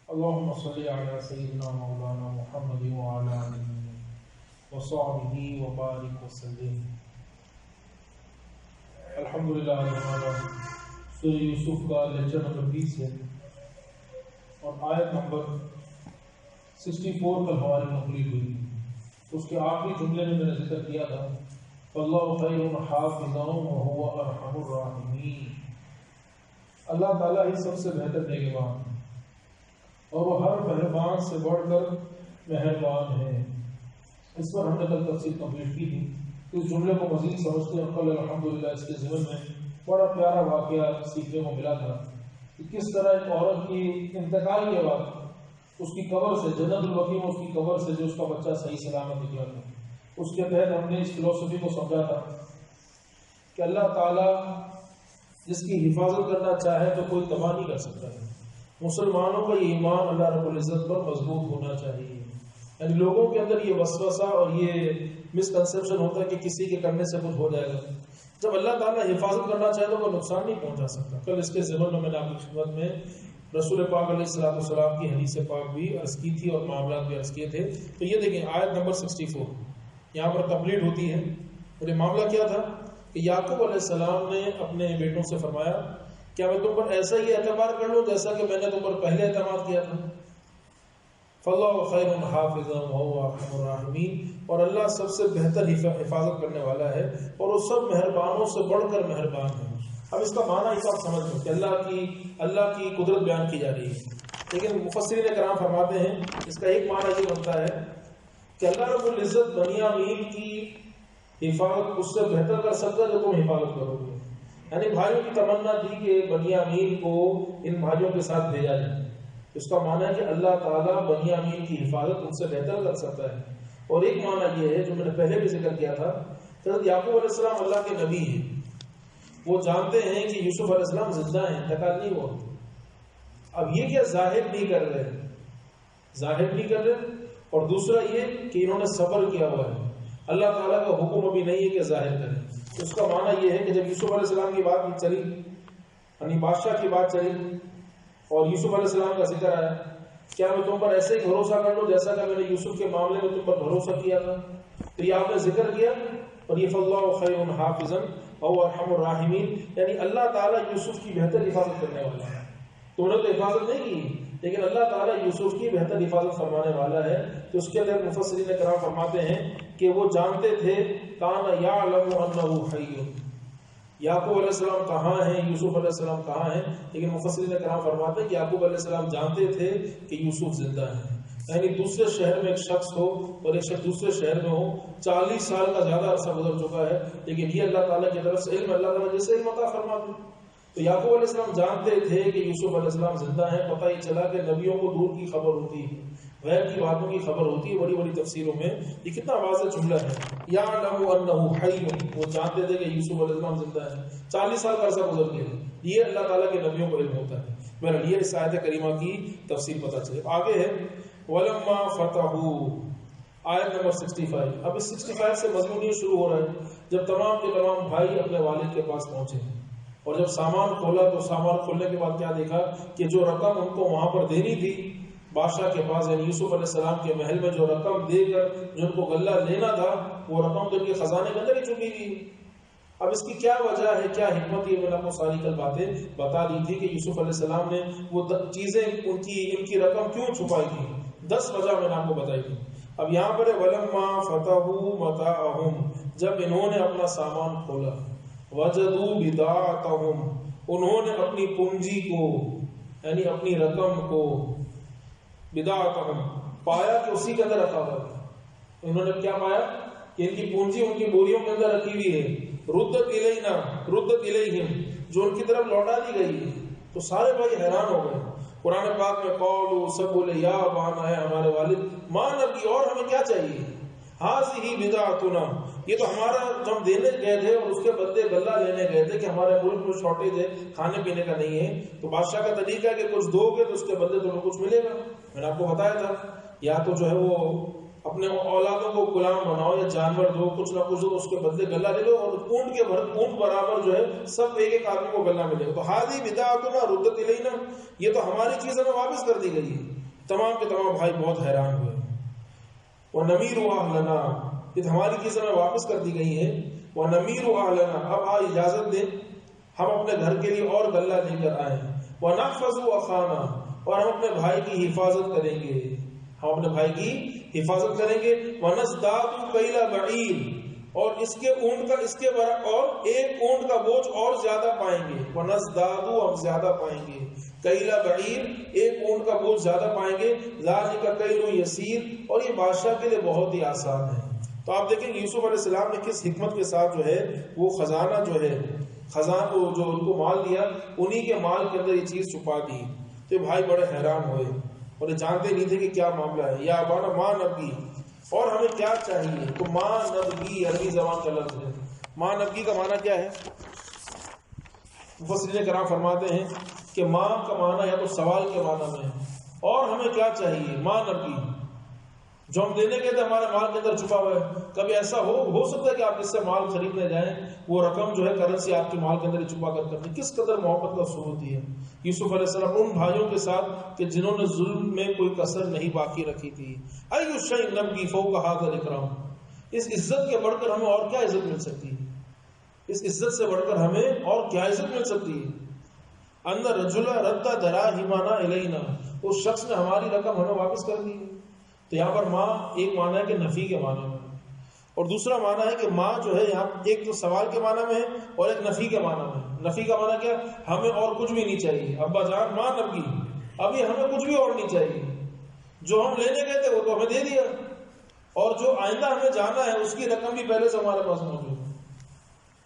اللهم صل على سيدنا مولانا محمد وعلى آله وصحبه وبارك وسلم. الحمدللہ ہمارا سورہ یوسف کا لیکچر نمبر 20 ہے اور آیت نمبر 64 کل ہماری کمپلیٹ ہوئی. اس کے آخری جملے میں نے ذکر کیا تھا فاللہ خیر حافظا وهو ارحم الراحمین. اللہ تعالیٰ ہی سب سے بہتر نگہبان ہے اور وہ ہر مہربان سے بڑھ کر مہربان ہے. اس پر ہم نے کل تفصیل کمپلیٹ کی تھی. اس جملے کو مزید سمجھتے ہیں کل الحمدللہ اس کے ضمن میں بڑا پیارا واقعہ سیکھنے کو ملا تھا کہ کس طرح ایک عورت کی انتقال کے بعد اس کی قبر سے جنت البقیع میں اس کی قبر سے جو اس کا بچہ صحیح سلامت نکلا تھا. اس کے تحت ہم نے اس فلسفی کو سمجھا تھا کہ اللہ تعالیٰ جس کی حفاظت کرنا چاہے تو کوئی تباہ نہیں کر سکتا ہے. مسلمانوں کا یہ ایمان اللہ رب العزت پر مضبوط ہونا چاہیے. یعنی لوگوں کے اندر یہ وسوسہ اور یہ مسکنسیپشن ہوتا ہے کہ کسی کے کرنے سے کچھ ہو جائے گا. جب اللہ تعالیٰ حفاظت کرنا چاہے تو وہ نقصان نہیں پہنچا سکتا. کل اس کے ضمن میں نے آپ کی خدمت میں رسول پاک علیہ السلام کی حدیث پاک بھی عرض کی تھی اور معاملات بھی عرض کیے تھے. تو یہ دیکھیں آیت نمبر 64 یہاں پر کمپلیٹ ہوتی ہے. اور یہ معاملہ کیا تھا کہ یعقوب علیہ السلام نے اپنے بیٹوں سے فرمایا کیا میں تم پر ایسا ہی اعتبار کر لوں جیسا کہ میں نے تم پر پہلے اعتماد کیا تھا. فاللہ خیر حافظا وهو ارحم الراحمین. اور اللہ سب سے بہتر حفاظت کرنے والا ہے اور وہ سب مہربانوں سے بڑھ کر مہربان ہے. اب اس کا معنی اس آپ سمجھ لو کہ اللہ کی قدرت بیان کی جا رہی ہے. لیکن مفسرین کرام فرماتے ہیں اس کا ایک معنی یہ بنتا ہے کہ اللہ رب العزت بنیامین کی حفاظت اس سے بہتر کر سکتا ہے جو تم حفاظت کرو گے. یعنی بھائیوں کی تمنا تھی کہ بنیامین کو ان بھائیوں کے ساتھ بھیجا جائے. اس کا معنی ہے کہ اللہ تعالیٰ بنیامین کی حفاظت ان سے بہتر کر سکتا ہے. اور ایک معنی یہ ہے جو میں نے پہلے بھی ذکر کیا تھا حضرت یعقوب علیہ السلام اللہ کے نبی ہیں. وہ جانتے ہیں کہ یوسف علیہ السلام زندہ ہیں, انتقال نہیں ہوا. اب یہ کیا ظاہر نہیں کر رہے اور دوسرا یہ کہ انہوں نے صبر کیا ہوا ہے. اللہ تعالیٰ کا حکم ابھی نہیں ہے کہ ظاہر کریں. اس کا معنی یہ ہے کہ جب یوسف علیہ السلام کی بات چلی یعنی بادشاہ کی بات چلی اور یوسف علیہ السلام کا ذکر آیا کیا میں تم پر ایسے ہی بھروسہ کر لوں جیسا کہ میں نے یوسف کے معاملے میں تم پر بھروسہ کیا تھا. تو یہ آپ نے ذکر کیا اور یہ فاللہ خیر حافظا وهو ارحم الراحمین. یعنی اللہ تعالیٰ یوسف کی بہتر حفاظت کرنے والا ہے. تم نے تو حفاظت نہیں کی لیکن اللہ تعالیٰ یوسف کی بہتر حفاظت فرمانے والا ہے. تو اس کے اندر مفسرین کرام فرماتے ہیں کہ وہ جانتے تھے کان یعلم انہ حی. یعقوب علیہ السلام کہاں ہیں, یوسف علیہ السلام کہاں ہیں, لیکن مفسرین کرام فرماتے ہیں کہ یعقوب علیہ السلام جانتے تھے کہ یوسف زندہ ہیں. یعنی دوسرے شہر میں ایک شخص ہو اور ایک شخص دوسرے شہر میں ہو, 40 سال کا زیادہ عرصہ گزر چکا ہے, لیکن یہ اللہ تعالیٰ کی طرف سے علم, اللہ تعالیٰ جیسے علم عطا فرماتے. تو یعقوب علیہ السلام جانتے تھے کہ یوسف علیہ السلام زندہ ہیں. پتہ ہی چلا کہ نبیوں کو دور کی خبر ہوتی ہے, غیب کی باتوں کی خبر ہوتی ہے. بڑی بڑی تفسیروں میں یہ کتنا واضح جملہ ہے یعلم انہ حی. وہ جانتے تھے کہ یوسف علیہ السلام زندہ ہے, 40 سال کا عرصہ گزر گیا. یہ اللہ تعالیٰ کے نبیوں کو علم ہوتا ہے. بہرحال یہ اس آیت کریمہ کی تفسیر پتہ چلے. آگے ہے ولما فتحوا آیت نمبر 65. اب اس 65 سے مضمون یہ شروع ہو رہا ہے جب تمام کے تمام بھائی اپنے والد کے پاس پہنچے اور جب سامان کھولا تو سامان کھولنے کے بعد کیا دیکھا کہ جو رقم ان کو وہاں پر دینی تھی بادشاہ کے پاس یعنی یوسف علیہ السلام کے محل میں جو رقم دے کر جو ان کو غلہ لینا تھا وہ رقم تو ان کے خزانے کے اندر ہی چکی گئی. اب اس کی کیا وجہ ہے, کیا حکمت ہے, میں نے آپ کو ساری کل باتیں بتا دی تھی کہ یوسف علیہ السلام نے وہ چیزیں ان کی رقم کیوں چھپائی تھی. 10 وجہ میں نے آپ کو بتائی تھی. اب یہاں پر ولما فتحوا متاعهم, جب انہوں نے اپنا سامان کھولا, وجدوا بضاعتهم, انہوں نے اپنی پونجی کو یعنی اپنی رقم کو بضاعتهم پایا کہ اسی کے اندر رکھا ہوا ہے. انہوں نے کیا پایا کہ ان کی پونجی ان کی بوریوں کے اندر رکھی ہوئی ہے. ردت الینا ردت الیہم, جو ان کی طرف لوٹا دی گئی ہے. تو سارے بھائی حیران ہو گئے. قرآن پاک میں قولوا, سب بولے یا ابانا, ہے ہمارے والد, ما نبغی, اور ہمیں کیا چاہیے, ہذہ بضاعتنا, یہ تو ہمارا جو ہم دینے گئے تھے اور اس کے بدلے غلہ لینے گئے تھے کہ ہمارے ملک میں شارٹیج ہے, کھانے پینے کا نہیں ہے. تو بادشاہ کا طریقہ ہے کہ کچھ دو گے تو اس کے بدلے تمہیں کچھ ملے گا. میں نے آپ کو بتایا تھا یا تو جو ہے وہ اپنے اولادوں کو غلام بناؤ یا جانور دو، کچھ نہ کچھ دو، اس کے بدلے غلہ لے لو، اور اونٹ برابر جو ہے سب ایک ایک آدمی کو غلہ ملے گا. تو ہادی بدعتنا ردت الینا، یہ تو ہماری چیز ہمیں واپس کر دی گئی. تمام کے تمام بھائی بہت حیران ہوئے. وَنَمِيرُ أَهْلَنَا، یہ ہماری چیز ہمیں واپس کر دی گئی ہے. وَنَمِيرُ أَهْلَنَا، اب اجازت دیں ہم اپنے گھر کے لیے اور غلہ لے کر آئیں. وَنَحْفَظُ أَخَانَا، اور ہم اپنے بھائی کی حفاظت کریں گے، ہم اپنے بھائی کی حفاظت کریں گے. وَنَزْدَادُ كَيْلَ بَعِيرٍ، اور اس کے اونٹ کا اور ایک اونٹ کا بوجھ اور زیادہ پائیں گے. وَنَزْدَادُ، ہم زیادہ پائیں گے. کیلا بعیر، ایک اونٹ کا بوجھ زیادہ پائیں گے. ذالک کیل یسیر، اور یہ بادشاہ کے لیے بہت ہی آسان ہے. تو آپ دیکھیں گے یوسف علیہ السلام نے کس حکمت کے ساتھ جو ہے وہ خزانہ جو ہے جو ان کو مال دیا، انہی کے مال کے اندر یہ چیز چھپا دی. تو یہ بھائی بڑے حیران ہوئے اور یہ جانتے نہیں تھے کہ کیا معاملہ ہے. یا ابانا ما نبغی، اور ہمیں کیا چاہیے. تو ما نبغی عربی زبان کا لفظ ہے. ما نبغی کا معنی کیا ہے؟ مفسرین کرام فرماتے ہیں کہ ماں کا معنی یا تو سوال کے معنی میں ہے، اور ہمیں کیا چاہیے. ماں نبغی، جو ہم دینے کے تھے ہمارے مال کے اندر چھپا ہوا ہے. کبھی ایسا ہو سکتا ہے کہ آپ اس سے مال خریدنے جائیں، وہ رقم جو ہے کرنسی آپ کے مال کے اندر چھپا کر کرتے. کس قدر محبت کا ثبوت ہے یوسف علیہ السلام ان بھائیوں کے ساتھ کہ جنہوں نے ظلم میں کوئی کسر نہیں باقی رکھی تھی. ای شیء نبغی فوق ھذا الاکرام، اس عزت کے بڑھ کر ہمیں اور کیا عزت مل سکتی ہے؟ اس عزت سے بڑھ کر ہمیں اور کیا عزت مل سکتی ہے؟ ان رجل رد دراہمنا الینا، اس شخص نے ہماری رقم ہمیں واپس کر دی. تو یہاں پر ماں ایک معنی ہے کہ نفی کے معنی میں، اور دوسرا معنی ہے کہ ماں جو ہے یہاں ایک تو سوال کے معنی میں ہے اور ایک نفی کے معنی میں. نفی کا معنی کیا؟ ہمیں اور کچھ بھی نہیں چاہیے. ابا جان ماں نبغی، ابھی ہمیں کچھ بھی اور نہیں چاہیے. جو ہم لینے گئے تھے وہ تو ہمیں دے دیا، اور جو آئندہ ہمیں جانا ہے اس کی رقم بھی پہلے سے ہمارے پاس موجود ہے.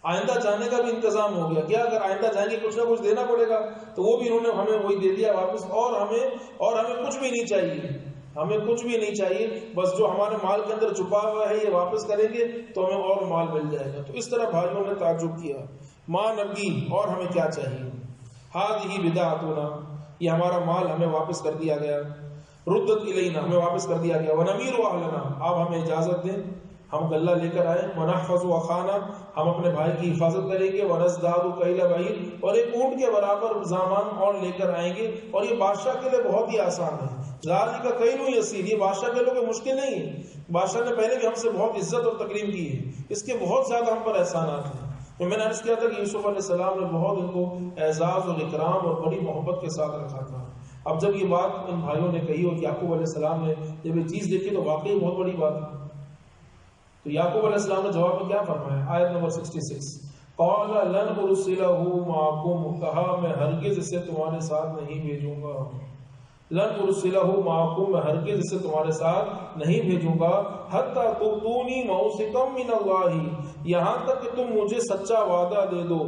آئندہ جانے کا بھی انتظام ہو گیا. کیا اگر آئندہ جائیں گے کچھ نہ کچھ دینا پڑے گا، تو وہ بھی انہوں نے ہمیں وہی دے دیا واپس. اور ہمیں کچھ بھی نہیں چاہیے، ہمیں کچھ بھی نہیں چاہیے. بس جو ہمارے مال کے اندر چھپا ہوا ہے یہ واپس کریں گے تو ہمیں اور مال مل جائے گا. تو اس طرح بھائیوں نے تعجب کیا. ماں نبغی، اور ہمیں کیا چاہیے. ھذہ بدعتنا، یہ ہمارا مال ہمیں واپس کر دیا گیا. ردت الینا، ہمیں واپس کر دیا گیا. ونمیر اہلنا، آپ ہمیں اجازت دیں ہم غلہ لے کر آئیں. ونحفظ اخانا، ہم اپنے بھائی کی حفاظت کریں گے. ونزداد کیل بعیر، اور ایک اونٹ کے برابر سامان اور لے کر آئیں گے. اور یہ بادشاہ کے لیے بہت ہی آسان ہے. ذالک کیل یسیر، یہ بادشاہ کے لیے مشکل نہیں ہے. بادشاہ نے پہلے بھی ہم سے بہت عزت اور تکریم کی ہے، اس کے بہت زیادہ ہم پر احسانات ہیں. تو میں نے عرض کیا تھا کہ یوسف علیہ السلام نے بہت ان کو اعزاز اور اکرام اور بڑی محبت کے ساتھ رکھا تھا. اب جب یہ بات ان بھائیوں نے کہی اور یعقوب علیہ السلام نے جب یہ چیز دیکھی تو واقعی بہت بڑی بات ہے. تو یعقوب علیہ السلام نے جواب میں کیا فرمایا؟ آیت نمبر 66، قال لن ارسلہ معکم، کہا میں ہرگز اسے تمہارے ساتھ نہیں بھیجوں گا. لن ارسلہ معکم، میں ہرگز اسے تمہارے ساتھ نہیں بھیجوں گا. حتی تؤتونی موثقا من اللہ، یہاں تک کہ تم مجھے سچا وعدہ دے دو.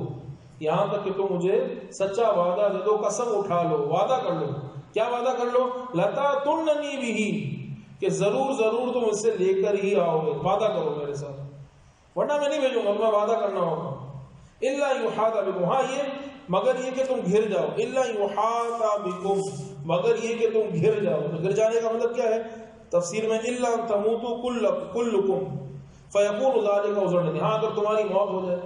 یہاں تک کہ تم مجھے سچا وعدہ دے دو، قسم اٹھا لو، وعدہ کر لو. کیا وعدہ کر لو؟ لتاتوننی بہ، کہ ضرور تم اس سے لے کر ہی آؤ گے. وعدہ کرو میرے ساتھ، ورنہ میں نہیں بھیجوں گا. میں وعدہ کرنا ہوگا. الا یحاط بکم، ہاں یہ مگر یہ کہ تم گھر جاؤ. الا یحاط بکم، مگر یہ کہ تم گھر جاؤ. تو گھر جانے کا مطلب کیا ہے؟ تفسیر میں الا ان تموتوا کلکم فیکون ذلک عذرا، ہاں اگر تمہاری موت ہو جائے،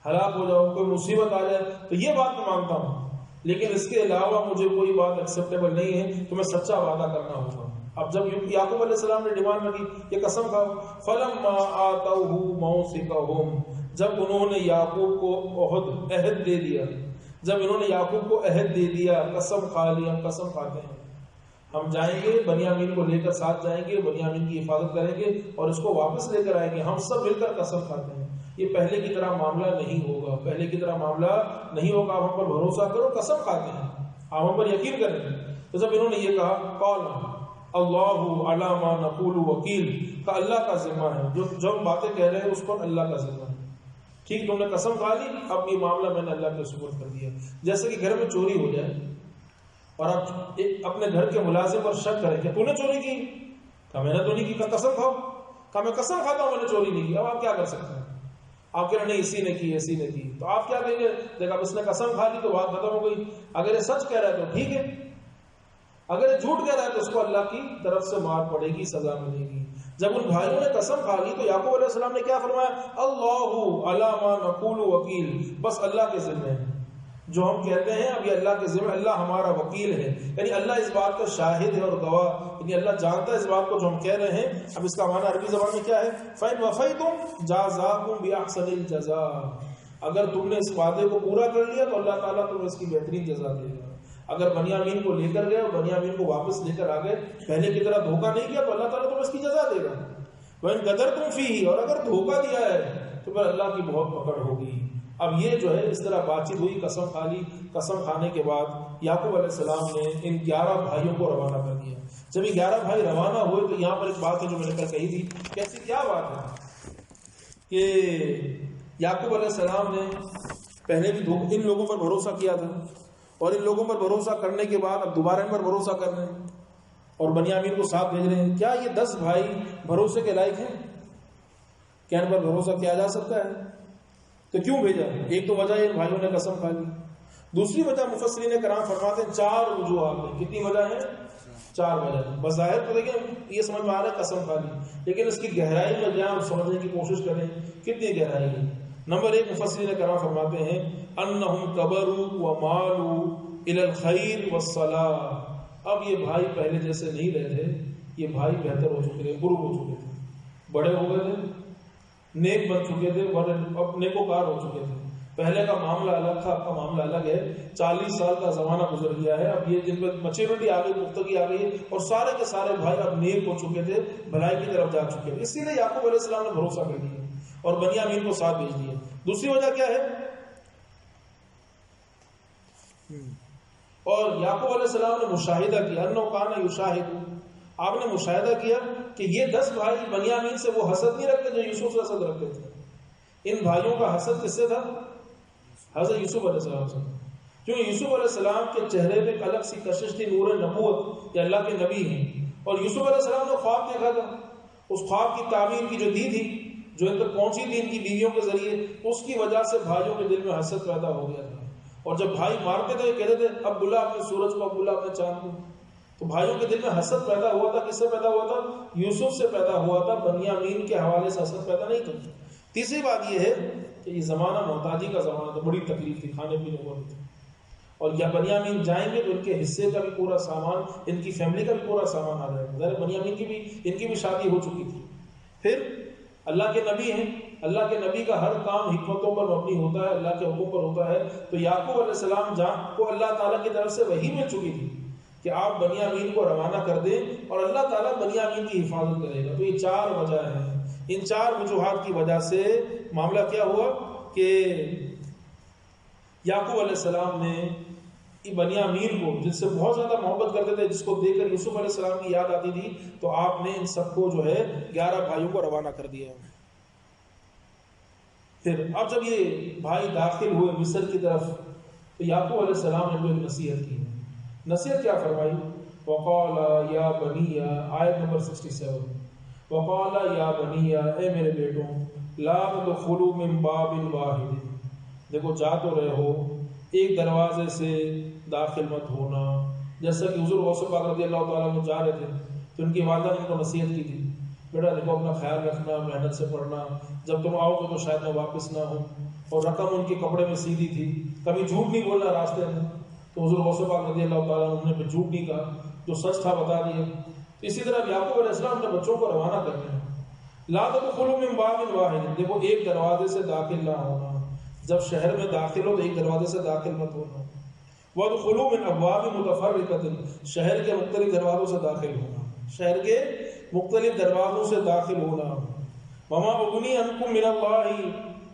ہلاک ہو جاؤ، کوئی مصیبت آ جائے تو یہ بات میں مانتا ہوں، لیکن اس کے علاوہ مجھے کوئی بات ایکسیپٹیبل نہیں ہے. تو میں سچا وعدہ کرنا ہوگا. اب جب یعقوب علیہ السلام نے ڈیمانڈ رکھی یہ قسم کھاؤ، فلما آتوہ موثقہم، جب انہوں نے یعقوب کو عہد دے دیا، جب انہوں نے یعقوب کو عہد دے دیا، قسم کھا لی. ہم قسم کھاتے ہیں ہم جائیں گے، بنیامین کو لے کر ساتھ جائیں گے، بنیامین کی حفاظت کریں گے اور اس کو واپس لے کر آئیں گے. ہم سب مل کر قسم کھاتے ہیں یہ پہلے کی طرح معاملہ نہیں ہوگا، پہلے کی طرح معاملہ نہیں ہوگا. آپ ہم پر بھروسہ کرو، قسم کھاتے ہیں، آپ ہم پر یقین کریں. تو جب انہوں نے یہ کہا، قال اللہ علی ما نقول وکیل، کہ اللہ کا ذمہ ہے، جو ہم باتیں کہہ رہے ہیں اس پر اللہ کا ذمہ ہے. ٹھیک، تم نے قسم کھا لی، اب یہ معاملہ میں نے اللہ کے سپرد کر دیا. جیسے کہ گھر میں چوری ہو جائے اور آپ اپنے گھر کے ملازم پر شک کریں کہ تو نے چوری کی، کہا میں نے تو نہیں کی. کہا قسم کھاؤ، کہا میں قسم کھاتا ہوں میں نے چوری نہیں کی. اب آپ کیا کر سکتے ہیں؟ آپ کہہ رہے نہیں اسی نے کی، اسی نے کی. تو آپ کیا کہیں گے؟ دیکھا اس نے قسم کھا لی تو بات ختم ہو گئی. اگر یہ سچ کہہ رہا ہے تو ٹھیک ہے، اگر یہ جھوٹ کہہ رہا ہے تو اس کو اللہ کی طرف سے مار پڑے گی، سزا ملے گی۔ جب ان بھائیوں نے قسم کھا لی تو یعقوب علیہ السلام نے کیا فرمایا؟ اللہ علی ما نقول وکیل، بس اللہ کے ذمہ ہے جو ہم کہتے ہیں، اب یہ اللہ کے ذمہ، اللہ ہمارا وکیل ہے، یعنی اللہ اس بات کا شاہد ہے اور گواہ، یعنی اللہ جانتا ہے اس بات کو جو ہم کہہ رہے ہیں۔ اب اس کا معنی عربی زبان میں کیا ہے؟ فَإِنْ وَفَيْتُمْ جَازَاكُمْ بِأَحْسَنِ الْجَزَاءِ، اگر تم نے اس وعدے کو پورا کر لیا تو اللہ تعالیٰ تمہیں اس کی بہترین جزا دے گا۔ اگر بنیامین کو لے کر گئے اور بنیامین کو واپس لے کر آ گئے، پہلے کی طرح دھوکہ نہیں کیا تو اللہ تعالیٰ تمہیں اس کی جزا دے گا۔ وَإِنْ قَدَرْتُمْ فِيهِ، اور اگر دھوکہ دیا ہے تو پھر اللہ کی بہت پکڑ ہوگی۔ اب یہ جو ہے اس طرح بات چیت ہوئی، قسم کھا لی۔ قسم کھانے کے بعد یعقوب علیہ السلام نے ان 11 بھائیوں کو روانہ کر دیا۔ جب یہ 11 بھائی روانہ ہوئے تو یہاں پر ایک بات ہے جو میں نے کل کہی تھی کہ ایسی کیا بات ہے کہ یعقوب علیہ السلام نے پہلے بھی ان لوگوں پر بھروسہ کیا تھا، اور ان لوگوں پر بھروسہ کرنے کے بعد اب دوبارہ ان پر بھروسہ کر رہے ہیں اور بنیامین کو ساتھ بھیج رہے ہیں۔ کیا یہ 10 بھائی بھروسے کے لائق ہیں؟ کیا ان پر بھروسہ کیا جا سکتا ہے؟ تو کیوں بھیجا؟ ایک تو وجہ ان بھائیوں نے قسم کھا لی، دوسری وجہ مفسرین کرام فرماتے ہیں 4 وجوہات ہیں۔ کتنی وجہ ہیں؟ 4 وجہ۔ بظاہر تو دیکھیں یہ سمجھ میں آ رہا ہے قسم کھا لی، لیکن اس کی گہرائی میں جہاں ہم سمجھنے کی کوشش کریں کتنی گہرائی ہے۔ نمبر 1 مفسرین کرام فرماتے ہیں انہم کبروا ومالوا الی الخیر والصلاح، اب یہ بھائی پہلے جیسے نہیں رہے تھے، یہ بھائی بہتر ہو چکے تھے، بزرگ ہو چکے تھے، بڑے ہو گئے تھے، نیک بن چکے تھے، اب نیکوکار ہو چکے تھے۔ پہلے کا معاملہ الگ تھا، اب کا معاملہ الگ ہے۔ 40 سال کا زمانہ گزر گیا ہے، اب یہ جن پہ میچورٹی آ گئی، پختگی آ گئی ہے، اور سارے کے سارے بھائی اب نیک ہو چکے تھے، بھلائی کی طرف جا چکے تھے۔ اسی لیے یعقوب علیہ السلام نے بھروسہ کر دیا اور بنیامین کو ساتھ بھیج دیا۔ دوسری وجہ کیا ہے؟ اور یعقوب علیہ السلام نے مشاہدہ کیا، انہ کان یشاہد، آپ نے مشاہدہ کیا کہ یہ 10 بھائی بنیامین سے وہ حسد نہیں رکھتے جو یوسف سے حسد رکھتے تھے۔ ان بھائیوں کا حسد کس سے تھا؟ حضرت یوسف علیہ السلام سے، کیونکہ یوسف علیہ السلام کے چہرے پہ الگ سی کشش تھی، نور نبوت، یہ اللہ کے نبی ہیں، اور یوسف علیہ السلام نے خواب دیکھا تھا، اس خواب کی تعبیر کی جو دی تھی، جو ان تک پہنچی تھی ان کی بیویوں کے ذریعے، اس کی وجہ سے بھائیوں کے دل میں حسد پیدا ہو گیا تھا۔ اور جب بھائی مارتے تھے کہتے تھے اب بلا اپنے سورج کو، اب بلا اپنے چاند کو، تو بھائیوں کے دل میں حسد پیدا ہوا تھا۔ کس سے پیدا ہوا تھا؟ یوسف سے پیدا ہوا تھا، بنیامین کے حوالے سے حسد پیدا نہیں تھا۔ تیسری بات یہ ہے کہ یہ زمانہ محتاجی کا زمانہ تھا، بڑی تکلیف تھی، کھانے پینے کو نہیں تھا، اور یا بنیامین جائیں گے تو ان کے حصے کا بھی پورا سامان، ان کی فیملی کا بھی پورا سامان آ جائے گا۔ ظاہر بنیامین کی بھی، ان کی بھی شادی ہو چکی تھی۔ پھر اللہ کے نبی ہیں، اللہ کے نبی کا ہر کام حکمتوں پر مبنی ہوتا ہے، اللہ کے حکم پر ہوتا ہے۔ تو یعقوب علیہ السلام کو اللہ تعالیٰ کی طرف سے وحی مل چکی تھی کہ آپ بنیامین کو روانہ کر دیں اور اللہ تعالیٰ بنیامین کی حفاظت کرے گا۔ تو یہ 4 وجہ ہیں۔ ان 4 وجوہات کی وجہ سے معاملہ کیا ہوا کہ یعقوب علیہ السلام نے بنیامین کو، جس سے بہت زیادہ محبت کرتے تھے، جس کو دیکھ کر یوسف علیہ السلام کی یاد آتی تھی، تو آپ نے ان سب کو جو ہے 11 بھائیوں کو روانہ کر دیا۔ پھر اب جب یہ بھائی داخل ہوئے مصر کی طرف تو یعقوب علیہ السلام نے ایک نصیحت کی۔ نصیحت کیا فرمائی؟ وقال یا بنی، آیت نمبر 67، وقال یا بنی، اے میرے بیٹوں، لا تدخلوا من باب واحد، دیکھو جا تو رہے ہو، ایک دروازے سے داخل مت ہونا۔ جیسا کہ حضور غوث پاک رضی اللہ تعالیٰ عنہ جا رہے تھے تو ان کی والدہ نے ان کو نصیحت کی تھی، بیٹا دیکھو اپنا خیال رکھنا، محنت سے پڑھنا، جب تم آؤ گے تو شاید میں واپس نہ ہوں، اور رقم ان کے کپڑے میں سیدھی تھی، کبھی جھوٹ نہیں بولنا راستے میں۔ تو حضور غوث پاک رضی اللہ تعالیٰ عنہ نے جھوٹ نہیں کہا، جو سچ تھا بتا دیا۔ اسی طرح یعقوب علیہ السلام نے بچوں کو روانہ کرنا ہے، لا تدخلوا من باب واحد، دیکھو ایک دروازے سے داخل نہ ہونا، جب شہر میں داخل ہو تو ایک دروازے سے داخل مت ہونا۔ وَادْخُلُوا مِنْ أَبْوَابٍ مُتَفَرِّقَةٍ، شہر کے مختلف دروازوں سے داخل ہونا، شہر کے مختلف دروازوں سے داخل ہونا۔ وَمَا أُغْنِي عَنْكُم مِّنَ اللَّهِ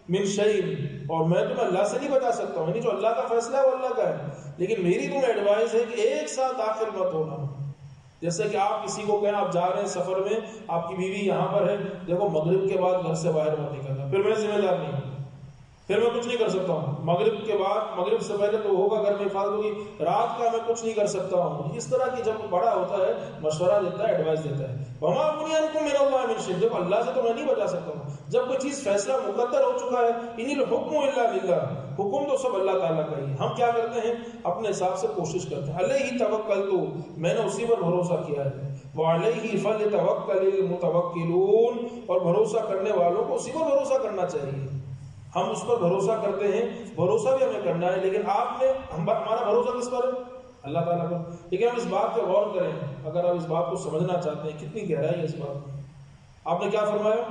مِنْ شَيْءٍ، اور میں تمہیں اللہ سے نہیں بتا سکتا ہوں، یعنی جو اللہ کا فیصلہ ہے وہ اللہ کا ہے، لیکن میری تمہیں ایڈوائز ہے کہ ایک ساتھ داخل مت ہونا۔ جیسے کہ آپ کسی کو کہیں آپ جا رہے ہیں سفر میں، آپ کی بیوی یہاں پر ہے، دیکھو مغرب کے بعد گھر سے باہر مت نکلنا، پھر میں ذمہ دار نہیں ہوں، پھر میں کچھ نہیں کر سکتا ہوں، مغرب کے بعد، مغرب سے پہلے تو ہوگا گھر میں حفاظت ہوگی، رات کا میں کچھ نہیں کر سکتا ہوں. اس طرح کی جب بڑا ہوتا ہے مشورہ دیتا ہے، ایڈوائس دیتا ہے. وما اغنی عنکم من اللہ من شیء، جب اللہ سے تو میں نہیں بچا سکتا ہوں. جب کوئی چیز فیصلہ مقدر ہو چکا ہے، ان الحکم الا للہ، حکم تو سب اللہ تعالیٰ کا ہی. ہم کیا کرتے ہیں؟ اپنے حساب سے کوشش کرتے ہیں. علیہ توکلت، میں نے اسی پر بھروسہ کیا ہے. وعلیہ فلیتوکل المتوکلون، اور بھروسہ کرنے والوں کو اسی پر بھروسہ کرنا چاہیے. ہم اس پر بھروسہ کرتے ہیں، بھروسہ بھی ہمیں کرنا ہے، لیکن آپ نے ہمارا بھروسہ کس پر ہے؟ اللہ تعالیٰ پر. لیکن ہم اس بات پہ غور کریں، اگر آپ اس بات کو سمجھنا چاہتے ہیں کتنی گہرائی ہے اس بات میں. آپ نے کیا فرمایا؟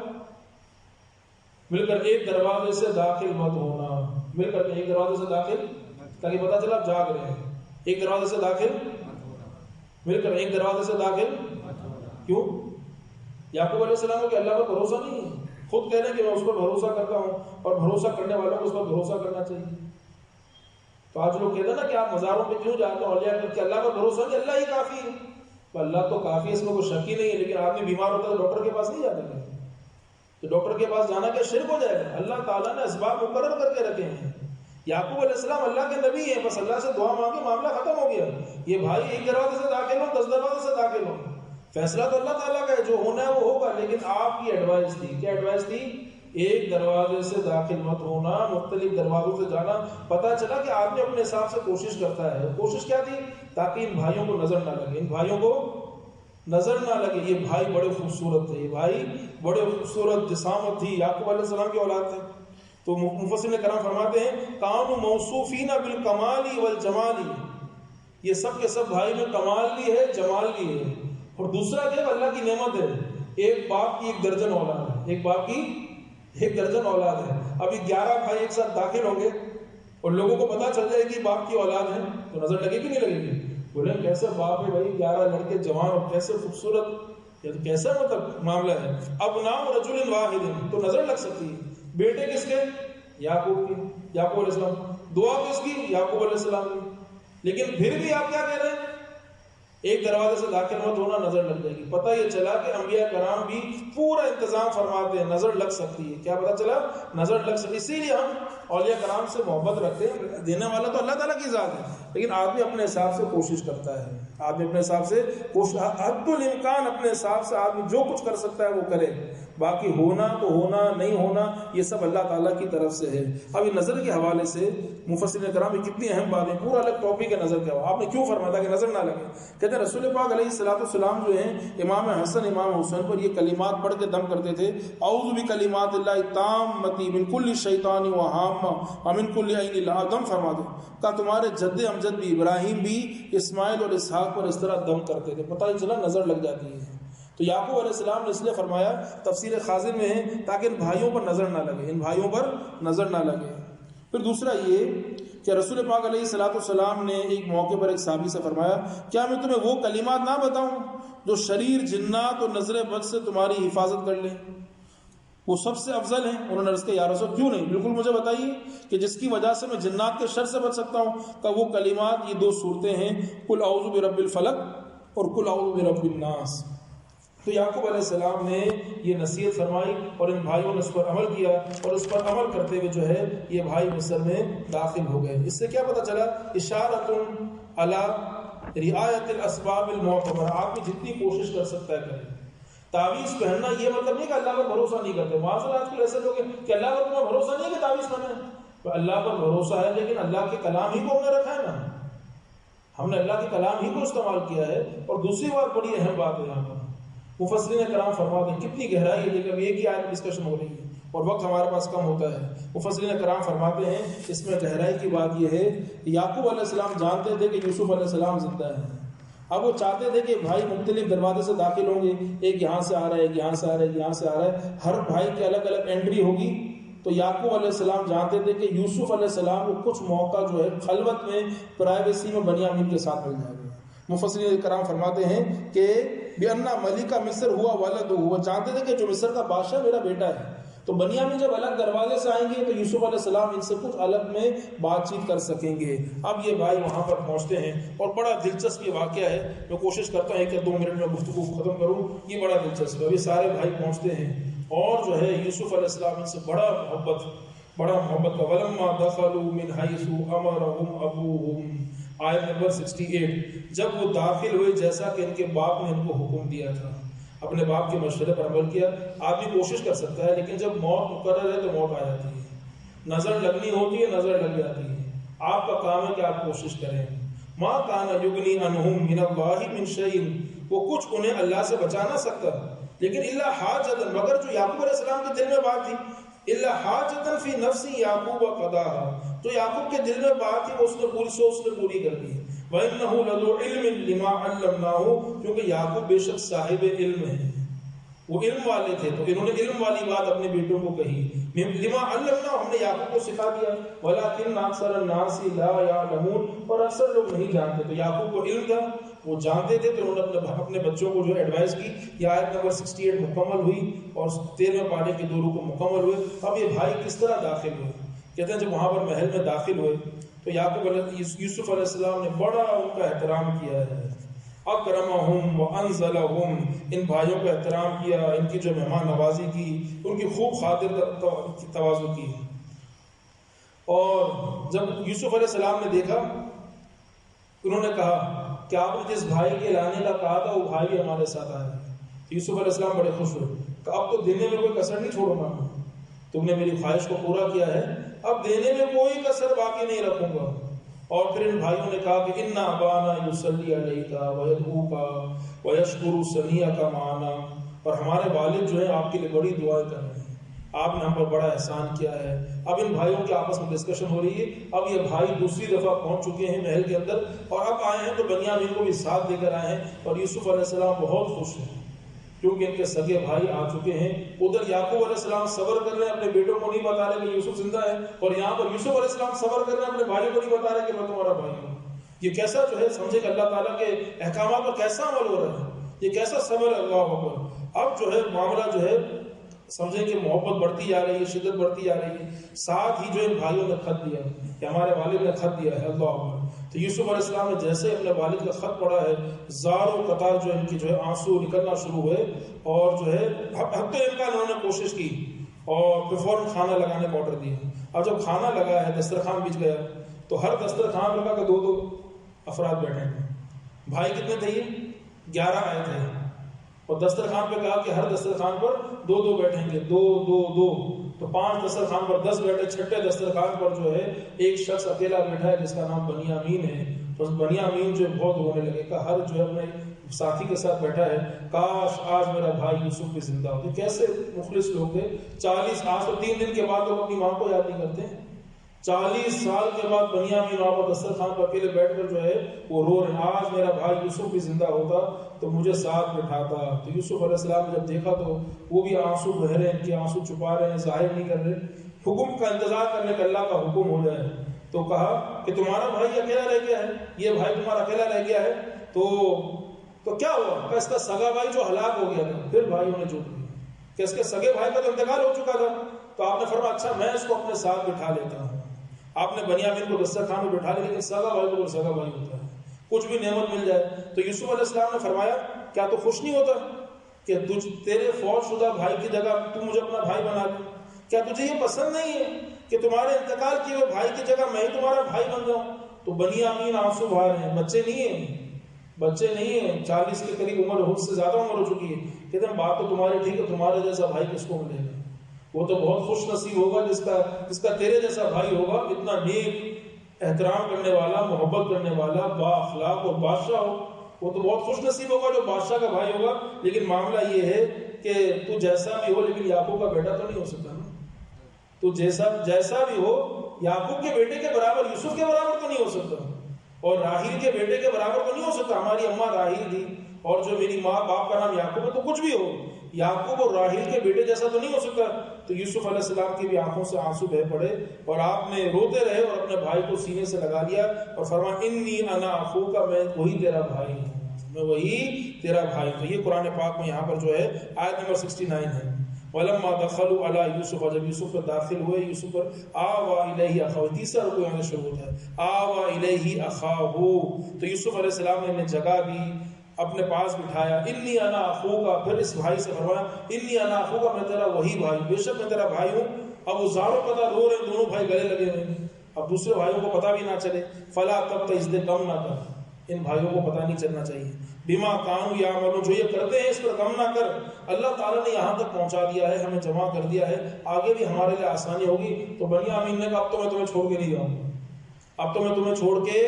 مل کر ایک دروازے سے داخل مت ہونا. مل کر ایک دروازے سے داخل، تاکہ پتا چلا آپ جاگ رہے ہیں. ایک دروازے سے داخل، مل کر ایک دروازے سے داخل. کیوں؟ یعقوب علیہ السلام کو اللہ پر بھروسہ نہیں ہے، خود کہہ رہے ہیں کہ میں اس پر بھروسہ کرتا ہوں، اور بھروسہ کرنے والوں کو اس پر بھروسہ کرنا چاہیے. تو آج لوگ کہتے ہیں نا کہ آپ مزاروں پہ کیوں جاتے ہیں اولیاء کہ اللہ پر بھروسہ نہیں، اللہ ہی کافی ہے. تو اللہ تو کافی ہے، اس میں کوئی شک ہی نہیں ہے. لیکن آدمی بیمار ہوتا ہے تو ڈاکٹر کے پاس نہیں جاتا ہے. تو ڈاکٹر کے پاس جانا کیا شرک ہو جائے گا؟ اللہ تعالیٰ نے اسباب مقرر کر کے رکھے ہیں. یعقوب علیہ السلام اللہ کے نبی ہیں، بس اللہ سے دعا مانگی، معاملہ ختم ہو گیا. یہ بھائی ایک دروازے سے داخل ہو، 10 دروازے سے داخل ہو، فیصلہ تو اللہ تعالیٰ کا ہے، جو ہونا ہے وہ ہوگا. لیکن آپ کی ایڈوائس تھی، کیا ایڈوائس تھی؟ ایک دروازے سے داخل مت ہونا، مختلف دروازوں سے جانا. پتا چلا کہ آدمی اپنے حساب سے کوشش کرتا ہے. کوشش کیا تھی؟ تاکہ ان بھائیوں کو نظر نہ لگے، ان بھائیوں کو نظر نہ لگے. یہ بھائی بڑے خوبصورت تھے، یہ بھائی بڑے خوبصورت جسامت تھی، یعقوب علیہ السلام کی اولاد تھے. تو مفسرین کرام فرماتے ہیں کانوا موصوفین بالکمال والجمال، یہ سب کے سب بھائی میں کمال بھی ہے، جمال بھی ہے. اور دوسرا کیا؟ اللہ کی نعمت ہے. ایک باپ کی 1 درجن اولاد ہے، ایک باپ کی 1 درجن اولاد ہے. ابھی 11 بھائی ایک ساتھ داخل ہوں گے اور لوگوں کو پتا چل جائے کہ باپ کی اولاد ہے تو نظر لگے گی نہیں لگے گی؟ بولے کیسے باپ ہے بھائی، 11 لڑکے جوان اور کیسے خوبصورت، یہ تو کیسا مطلب معاملہ ہے. ابناء رجل واحد، تو نظر لگ سکتی ہے. بیٹے کس کے؟ یعقوب کی، یعقوب علیہ السلام. دعا کس کی؟ یعقوب علیہ السلام کی. لیکن پھر بھی آپ کیا کہہ رہے ہیں؟ ایک دروازے سے داخل مت ہونا، نظر لگ جائے گی. پتہ یہ چلا کہ انبیاء کرام بھی پورا انتظام فرماتے ہیں، نظر لگ سکتی ہے. کیا پتہ چلا؟ نظر لگ سکتی. اسی لیے ہم اولیاء کرام سے محبت رکھتے ہیں. دینے والا تو اللہ تعالیٰ کی ذات ہے، لیکن آدمی اپنے حساب سے کوشش کرتا ہے. آدمی اپنے حساب سے حد الامکان اپنے حساب سے آدمی جو کچھ کر سکتا ہے وہ کرے. باقی ہونا تو ہونا، نہیں ہونا یہ سب اللہ تعالیٰ کی طرف سے ہے. اب یہ نظر کے حوالے سے مفسرین کرام یہ کتنی اہم بات ہے، پورا الگ ٹاپک ہے نظر کا. آپ نے کیوں فرمایا تھا کہ نظر نہ لگے؟ کہتے ہیں رسول پاک علیہ السلام جو ہیں امام حسن امام حسین پر یہ کلمات پڑھ کے دم کرتے تھے، اعوذ بکلمات اللہ التامۃ من کل شیطان وہامہ ومن کل عین لامہ. دم فرما دو. کہا تمہارے جد امجد بھی ابراہیم بھی اسماعیل اور اسحاق پر اس طرح دم کرتے تھے. پتہ ہی چلا نظر لگ جاتی ہے. تو یعقوب علیہ السلام نے اس لیے فرمایا، تفسیر خازن میں ہے تاکہ ان بھائیوں پر نظر نہ لگے، ان بھائیوں پر نظر نہ لگے. پھر دوسرا یہ کہ رسول پاک علیہ السلام نے ایک موقع پر ایک صحابی سے فرمایا کیا میں تمہیں وہ کلمات نہ بتاؤں جو شریر جنات اور نظر بد سے تمہاری حفاظت کر لیں؟ وہ سب سے افضل ہیں. انہوں نے عرض کیا یا رسول کیوں نہیں، بالکل مجھے بتائیے کہ جس کی وجہ سے میں جنات کے شر سے بچ سکتا ہوں. کہ وہ کلمات یہ 2 صورتیں ہیں، قل اعوذ برب الفلق اور قل اعوذ برب الناس. تو یعقوب علیہ السلام نے یہ نصیحت فرمائی اور ان بھائیوں نے اس پر عمل کیا، اور اس پر عمل کرتے ہوئے جو ہے یہ بھائی مصر میں داخل ہو گئے. اس سے کیا پتہ چلا؟ اشارۃ علی رعایت الاسباب المعتبرہ. آپ بھی جتنی کوشش کر سکتا ہے کریں. تعویذ پہننا یہ مطلب نہیں کہ اللہ پر بھروسہ نہیں کرتے. معاذ آج کل ایسے لوگ ہیں کہ اللہ پر تمہیں بھروسہ نہیں ہے کہ تعویذ پہنے. تو اللہ پر بھروسہ ہے، لیکن اللہ کے کلام ہی کو ہم نے رکھا ہے نا، ہم نے اللہ کے کلام ہی کو استعمال کیا ہے. اور دوسری بات بڑی اہم بات ہے یہاں پر مفسرین کرام فرماتے ہیں کتنی گہرائی ہے، لیکن ایک ہی آیت ڈسکشن ہو رہی ہے اور وقت ہمارے پاس کم ہوتا ہے. مفسرین کرام فرماتے ہیں اس میں گہرائی کی بات یہ ہے یعقوب علیہ السلام جانتے تھے کہ یوسف علیہ السلام زندہ ہیں. اب وہ چاہتے تھے کہ بھائی مختلف دروازے سے داخل ہوں گے، ایک یہاں سے آ رہا ہے، ایک یہاں سے آ رہا ہے، ایک یہاں سے آ رہا ہے، ہر بھائی کی الگ الگ انٹری ہوگی. تو یعقوب علیہ السلام جانتے تھے کہ یوسف علیہ السلام کو کچھ موقع جو ہے خلوت میں، پرائیویسی میں بنیامین کے ساتھ مل جائے گا. مفسرین کرام فرماتے ہیں کہ بِأَنَّ مَلِكَ مصر ہوا ولد، وہ جانتے تھے کہ جو مصر کا بادشاہ میرا بیٹا ہے. تو بنیامین جب الگ دروازے سے آئیں گے تو یوسف علیہ السلام ان سے کچھ الگ میں بات چیت کر سکیں گے. اب یہ بھائی وہاں پر پہنچتے ہیں اور بڑا دلچسپ یہ واقعہ ہے. میں کوشش کرتا ہوں کہ 2 منٹ میں گفتگو ختم کروں. یہ بڑا دلچسپ ہے. ابھی سارے بھائی پہنچتے ہیں اور جو ہے یوسف علیہ السلام ان سے بڑا محبت بڑا محبت کا. ولما دخلوا من حيث امرهم ابوهم آیت نمبر 68. جب وہ داخل ہوئے جیسا کہ ان کے باپ نے ان کو حکم دیا تھا. اپنے باپ کے مشورے پر عمل کیا. آدمی کوشش کر سکتا ہے لیکن جب موت مقرر ہے تو موت آ جاتی ہے. نظر لگنی ہوتی ہے, نظر لگ جاتی ہے. آپ کا کام ہے کہ آپ کوشش کریں. ما کان یغنی عنہم من اللہ من شیء, وہ کچھ انہیں اللہ سے بچا نہ سکتا لیکن الا حاجۃ, مگر جو یعقوب علیہ السلام کے دل میں بات تھی, الا حاجۃ فی نفس یعقوب قضاها, جو یعقوب کے دل میں بات تھی وہ اس نے پوری سوچ نے پوری کر دی. وَإِنَّهُ لَذُو عِلْمٍ لِمَا عَلَّمْنَاهُ, کیونکہ یعقوب بے شک صاحب علم ہے, وہ علم والے تھے تو انہوں نے علم والی بات اپنے بیٹوں کو کہی. لما علمنا, ہم نے یعقوب کو سکھا دیا. ولکن اکثر الناس لا یعلمون, اور اکثر لوگ نہیں جانتے. تو یعقوب کو علم تھا, وہ جانتے تھے, تو انہوں نے اپنے بچوں کو جو ایڈوائز کی. یہ آیت نمبر 68 مکمل ہوئی اور 13ویں پارے کے 2 رکوع مکمل ہوئے. اب یہ بھائی کس طرح داخل ہوئے؟ کہتے ہیں جب وہاں پر محل میں داخل ہوئے تو یعقوب یوسف علیہ السلام نے بڑا ان کا احترام کیا ہے. اکرمہم وانزلہم, ان بھائیوں کا احترام کیا, ان کی جو مہمان نوازی کی, ان کی خوب خاطر تواضع کی. اور جب یوسف علیہ السلام نے دیکھا, انہوں نے کہا کہ آپ نے جس بھائی کے لانے کا کہا تھا وہ بھائی بھی ہمارے ساتھ آیا. یوسف علیہ السلام بڑے خوش ہوئے کہ اب تو دینے میں کوئی کسر نہیں چھوڑوں گا, تم نے میری خواہش کو پورا کیا ہے, اب دینے میں کوئی کسر باقی نہیں رکھوں گا. اور پھر ان بھائیوں نے کہا کہ اِنَّا أَبَانَا يُصَلِّي عَلَيْكَ وَيَدْعُوكَ وَيَشْكُرُ سَنِيَّكَ مَعَنَا, اور ہمارے والد جو ہیں آپ کے لیے بڑی دعائیں کر رہے ہیں, آپ نے ہم پر بڑا احسان کیا ہے. اب ان بھائیوں کے آپس میں ڈسکشن ہو رہی ہے. اب یہ بھائی دوسری دفعہ پہنچ چکے ہیں محل کے اندر اور اب آئے ہیں تو بنیامین کو بھی ساتھ دے کر آئے ہیں. اور یوسف علیہ السلام بہت خوش ہیں کیونکہ ان کے سگے بھائی آ چکے ہیں. ادھر یعقوب علیہ السلام صبر کر رہے ہیں, اپنے بیٹوں کو نہیں بتا رہے کہ یوسف زندہ ہے, اور یہاں پر یوسف علیہ السلام صبر کر رہے ہیں, اپنے بھائیوں کو نہیں بتا رہے کہ میں تمہارا بھائی ہوں. یہ کیسا جو ہے سمجھے کہ اللہ تعالیٰ کے احکامات پر کیسا عمل ہو رہا ہے, یہ کیسا صبر ہے. اللہ اکبر. اب جو ہے معاملہ جو ہے سمجھیں کہ محبت بڑھتی جا رہی ہے, شدت بڑھتی جا رہی ہے. ساتھ ہی جو ان بھائیوں نے خط دیا کہ ہمارے والد نے خط دیا ہے. اللہ اکبر. تو یوسف علیہ السلام نے جیسے اپنے والد کا خط پڑھا ہے, زار و قطار جو ان کی جو ہے آنسو نکلنا شروع ہوئے, اور جو ہے حد امکان انہوں نے کوشش کی اور پھر فوراً کھانا لگانے کا آرڈر دیا. اب جب کھانا لگا ہے, دسترخوان بچ گیا, تو ہر دسترخوان لگا کہ 2 افراد بیٹھے ہیں. بھائی کتنے تھے؟ یہ 11 آئے تھے, اور دسترخوان پہ کہا کہ ہر دسترخوان پر 2 بیٹھیں گے, 2. تو 5 دسترخوان پر 10 بیٹھے. چھٹے دسترخوان پر جو ہے ایک شخص اکیلا بیٹھا ہے جس کا نام بنیامین ہے. تو بنیامین جو بہت رونے لگے کہ ہر جو ہے اپنے ساتھی کے ساتھ بیٹھا ہے, کاش آج میرا بھائی یوسف بھی زندہ ہوتے. کیسے مخلص لوگ تھے. 40 آج تو 3 دن کے بعد لوگ اپنی ماں کو یاد نہیں کرتے. 40 سال کے بعد بنیامین وہاں پر دسترخوان پر اکیلے بیٹھ کر جو ہے وہ رو رہے ہیں, آج میرا بھائی یوسف بھی زندہ ہوتا تو مجھے ساتھ بٹھاتا. تو یوسف علیہ السلام نے جب دیکھا تو وہ بھی آنسو بہہ رہے ہیں, ان کے آنسو چھپا رہے ہیں, ظاہر نہیں کر رہے. حکم کا انتظار کرنے کا, اللہ کا حکم ہو جائے. تو کہا کہ تمہارا بھائی اکیلا رہ گیا ہے, یہ بھائی تمہارا اکیلا رہ گیا ہے, تو کیا ہوا؟ کہ اس کا سگا بھائی جو ہلاک ہو گیا تھا. پھر بھائیوں نے جھوٹ دیا کہ اس کے سگے بھائی کا تو انتقال ہو چکا تھا. تو آپ نے فرمایا اچھا میں اس کو اپنے ساتھ بٹھا لیتا ہوں. آپ نے بنیامین کو دسترخوان میں بٹھا لیا, لیکن سگا بھائی کو سگا بھائی ہوتا ہے, کچھ بھی نعمت مل جائے. تو یوسف علیہ السلام نے فرمایا کیا تو خوش نہیں ہوتا کہ تیرے فوت شدہ بھائی کی جگہ تو مجھے اپنا بھائی بنا دے؟ کیا تجھے یہ پسند نہیں ہے کہ تمہارے انتقال کیے ہوئے بھائی کی جگہ میں ہی تمہارا بھائی بن جاؤں؟ تو بنیامین آنسو بہا رہے ہیں. بچے نہیں ہیں 40 کے قریب عمر, حد سے زیادہ عمر ہو چکی ہے. کہتے ہیں بات تو تمہاری ٹھیک ہے, تمہارے جیسا بھائی کس کو ملے گا؟ وہ تو بہت خوش نصیب ہوگا جس کا تیرے جیسا بھائی ہوگا, اتنا نیک, احترام کرنے والا, محبت کرنے والا, با اخلاق اور بادشاہ ہو. وہ تو بہت خوش نصیب ہوگا جو بادشاہ کا بھائی ہوگا. لیکن معاملہ یہ ہے کہ تو جیسا بھی ہو لیکن یعقوب کا بیٹا تو نہیں ہو سکتا نا. تو جیسا بھی ہو یعقوب کے بیٹے کے برابر, یوسف کے برابر تو نہیں ہو سکتا, اور راہیل کے بیٹے کے برابر تو نہیں ہو سکتا. ہماری اماں راہیل تھی اور جو میری ماں باپ کا نام یعقوب ہے, تو کچھ بھی ہو یعقوب اور راہیل کے بیٹے جیسا تو نہیں ہو سکتا. تو یوسف علیہ السلام کی بھی آنکھوں سے آنسو بہہ پڑے, اور آپ نے روتے رہے اور اپنے بھائی کو سینے سے لگا لیا اور فرمایا انی انا اخوک, میں وہی تیرا بھائی ہوں, میں وہی تیرا بھائی. تو یہ قرآن پاک میں یہاں پر جو ہے آیت نمبر 69 ہے. وَلَمَّا دَخَلُوا عَلَى يُوسُفَ, جب یوسف پر داخل ہوئے, یوسف پر آوَا إِلَيْهِ أَخَاهُ, تیسرا رکوع یہاں سے شروع ہوتا ہے, آوَا إِلَيْهِ أَخَاهُ. تو یوسف علیہ السلام نے جگہ دی, اپنے پاس بٹھایا. انی انا اخوک, پھر اس بھائی سے فرمایا انی انا اخوک, میں تیرا وہی بھائی, بے شک میں تیرا بھائی ہوں. اب وہ زاروں قطع رو رہے ہیں، دونوں بھائی گلے لگے ہوئے ہیں، اب دوسرے بھائیوں کو پتہ بھی نہ چلے، فلا تب تجد کم نہ کر، ان بھائیوں کو پتہ نہیں چلنا چاہیے، بما کانوا یعملون، جو یہ کرتے ہیں اس پر غم نہ کر، اللہ تعالیٰ نے یہاں تک پہنچا دیا ہے، ہمیں جمع کر دیا ہے، آگے بھی ہمارے لیے آسانی ہوگی۔ تو بنیامین نے کہا اب تو میں تمہیں چھوڑ کے نہیں جاؤں گا، اب تو میں تمہیں چھوڑ کے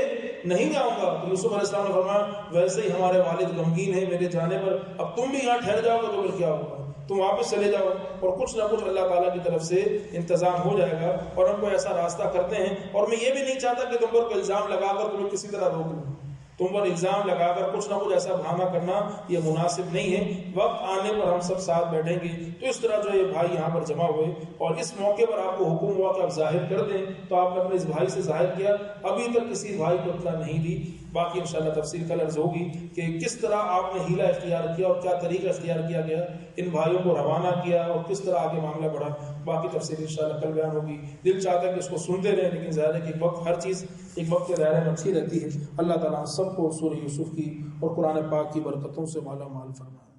نہیں جاؤں گا۔ تو یوسف علیہ السلام نے فرمایا ویسے ہی ہمارے والد غمگین ہیں میرے جانے پر، اب تم بھی یہاں ٹھہر جاؤ گے تو پھر کیا ہوگا، تم واپس چلے جاؤ اور کچھ نہ کچھ اللہ تعالیٰ کی طرف سے انتظام ہو جائے گا، اور ہم کو ایسا راستہ کرتے ہیں۔ اور میں یہ بھی نہیں چاہتا کہ تم پر کوئی الزام لگا کر تمہیں کسی طرح روک لوں، تم پر الزام لگا کر کچھ نہ کچھ ایسا بہانہ کرنا یہ مناسب نہیں ہے، وقت آنے پر ہم سب ساتھ بیٹھیں گے۔ تو اس طرح جو یہ بھائی یہاں پر جمع ہوئے، اور اس موقع پر آپ کو حکم ہوا کہ آپ ظاہر کر دیں، تو آپ نے اپنے اس بھائی سے ظاہر کیا، ابھی تک کسی بھائی کو اطلاع نہیں دی۔ باقی انشاءاللہ تفصیل کل عرض ہوگی کہ کس طرح آپ نے ہیلہ اختیار کیا اور کیا طریقہ اختیار کیا گیا، ان بھائیوں کو روانہ کیا اور کس طرح آگے معاملہ بڑھا۔ باقی تفصیل انشاءاللہ کل بیان ہوگی۔ دل چاہتا ہے کہ اس کو سنتے رہیں، لیکن ظاہر ہے کہ وقت ہر چیز ایک وقت کے دائرے میں اچھی رہتی ہے۔ اللہ تعالیٰ سب کو سورہ یوسف کی اور قرآن پاک کی برکتوں سے مالا مال فرمائے۔